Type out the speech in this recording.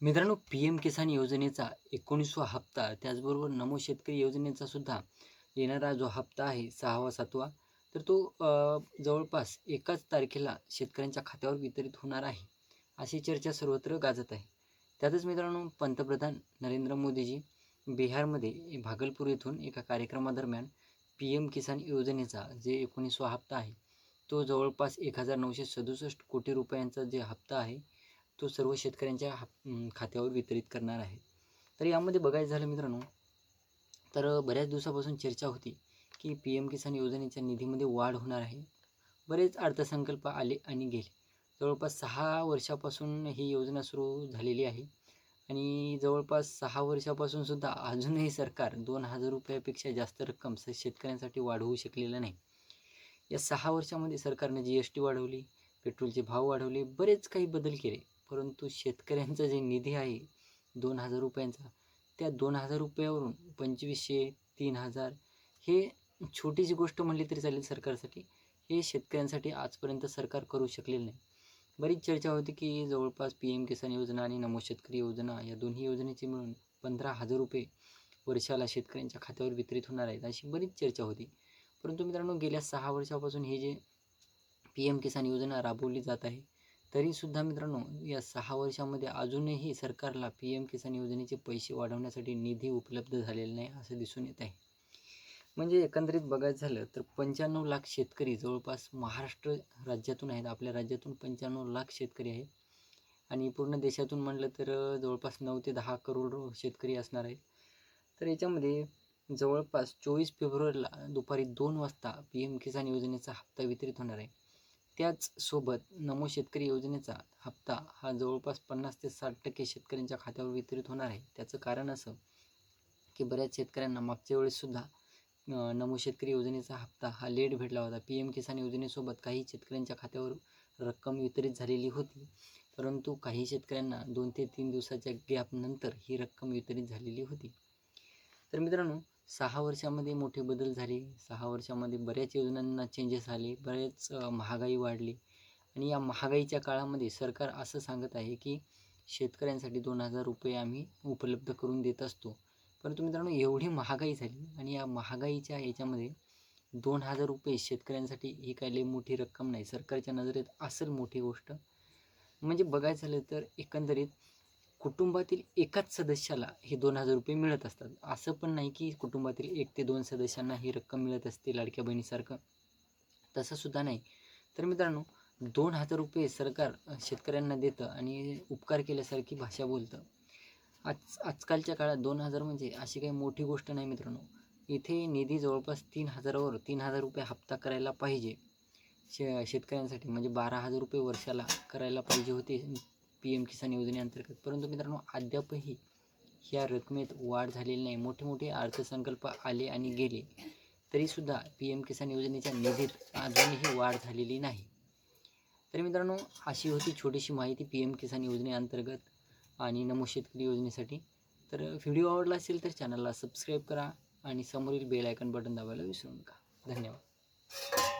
मित्रांनो, पी-एम किसान योजनेचा 19वा हप्ता, त्याचबरोबर नमो शेतकरी योजनेचा सुद्धा येणारा जो हप्ता आहे 6वा 7वा, तर तो जवळपास एकाच तारखेला शेतकऱ्यांच्या खात्यावर वितरित होणार आहे, अशी चर्चा सर्वत्र गाजत आहे. त्यातच मित्रांनो, पंतप्रधान नरेंद्र मोदीजी बिहारमध्ये भागलपूर येथून एका कार्यक्रमादरम्यान पी-एम किसान योजनेचा जे 19वा हप्ता आहे, तो जवळपास 1967 कोटी रुपयांचा जे हप्ता आहे, तो सर्व शेतकऱ्यांच्या खात्यावर वितरित करणार आहे. तर यामध्ये बघायचं झालं मित्रांनो, तर बऱ्याच दिवसापासून चर्चा होती की पी-एम किसान योजनेच्या निधीमध्ये वाढ होणार आहे. बरेच अर्थसंकल्प आले आणि गेले. जवळपास 6 वर्षापासून ही योजना सुरू झालेली आहे आणि जवळपास 6 वर्षापासून सुद्धा अजूनही सरकार 2,000 रुपयापेक्षा जास्त रक्कम शेतकऱ्यांसाठी वाढवू शकलेलं नाही. या 6 वर्षामध्ये सरकारने जी-एस-टी वाढवली, पेट्रोलचे भाव वाढवले, बरेच काही बदल केले. परंतु शेतकऱ्यांचा जे निधी आहे 2,000 रुपयांचा, त्या 2,000 रुपयावरून 2,500, 3,000 हे छोटीशी गोष्ट म्हणली तरी चालेल सरकारसाठी. हे शेतकऱ्यांसाठी आजपर्यंत सरकार करू शकलेलं नाही. बरीच चर्चा होती की जवळपास पी-एम किसान योजना आणि नमो शेतकरी योजना या दोन्ही योजनेचे मिळून 15,000 रुपये वर्षाला शेतकऱ्यांच्या खात्यावर वितरित होणार आहेत, अशी बरीच चर्चा होती. परंतु मित्रांनो, गेल्या 6 वर्षापासून हे जे पी-एम किसान योजना राबवली जात आहे, तरीसुद्धा मित्रांनो या 6 वर्षामध्ये अजूनही सरकारला पी-एम किसान योजनेचे पैसे वाढवण्यासाठी निधी उपलब्ध झालेला नाही, असं दिसून येत आहे. म्हणजे एकंदरीत बघायचं झालं तर 95 लाख शेतकरी जवळपास महाराष्ट्र राज्यातून आहेत. आपल्या राज्यातून 95 लाख शेतकरी आहेत आणि पूर्ण देशातून म्हटलं तर जवळपास 9 ते 10 करोड शेतकरी असणार आहेत. तर याच्यामध्ये जवळपास 24 फेब्रुवारीला दुपारी 2 वाजता पी-एम किसान योजनेचा हप्ता वितरित होणार आहे. त्याचसोबत नमो शेतकरी योजनेचा हप्ता हा जवळपास 50 ते 60% शेतकऱ्यांच्या खात्यावर वितरित होणार आहे. त्याचं कारण असं की बऱ्याच शेतकऱ्यांना मागच्या वेळेससुद्धा नमो शेतकरी योजनेचा हप्ता हा लेट भेटला होता. पी-एम किसान योजनेसोबत काही शेतकऱ्यांच्या खात्यावर रक्कम वितरित झालेली होती, परंतु काही शेतकऱ्यांना 2 ते 3 दिवसाच्या गॅपनंतर ही रक्कम वितरित झालेली होती. तर मित्रांनो, 6 वर्षामध्ये मोठे बदल झाले. 6 वर्षामध्ये बऱ्याच योजनांना चेंजेस आले, बरेच महागाई वाढली आणि या महागाईच्या काळामध्ये सरकार असं सांगत आहे की शेतकऱ्यांसाठी 2,000 रुपये आम्ही उपलब्ध करून देत असतो. परंतु मित्रांनो, एवढी महागाई झाली आणि या महागाईच्या याच्यामध्ये 2,000 रुपये शेतकऱ्यांसाठी ही काही लई मोठी रक्कम नाही. सरकारच्या नजरेत असेल मोठी गोष्ट. म्हणजे बघायचं झालं तर एकंदरीत कुटुंबातील एकाच सदस्याला हे 2,000 रुपये मिळत असतात. असं पण नाही की कुटुंबातील 1 ते 2 सदस्यांना ही रक्कम मिळत असते लाडक्या बहिणीसारखं, तसंसुद्धा नाही. तर मित्रांनो, 2,000 रुपये सरकार शेतकऱ्यांना देतं आणि उपकार केल्यासारखी भाषा बोलतं. आजकालच्या काळात 2,000 म्हणजे अशी काही मोठी गोष्ट नाही मित्रांनो. इथे निधी जवळपास 3,000वर 3,000 रुपये हप्ता करायला पाहिजे शेतकऱ्यांसाठी, म्हणजे 12,000 रुपये वर्षाला करायला पाहिजे होते पी-एम किसान योजनेअंतर्गत. परंतु मित्रांनो, अद्यापही ह्या रकमेत वाढ झालेली नाही. मोठे मोठे अर्थसंकल्प आले आणि गेले, तरीसुद्धा पी-एम किसान योजनेच्या निधीत अजूनही वाढ झालेली नाही. तर मित्रांनो, अशी होती छोटीशी माहिती पी-एम किसान योजनेअंतर्गत आणि नमो शेतकरी योजनेसाठी. तर व्हिडिओ आवडला असेल तर चॅनलला सबस्क्राईब करा आणि समोरील बेल आयकॉन बटन दाबायला विसरू नका. धन्यवाद.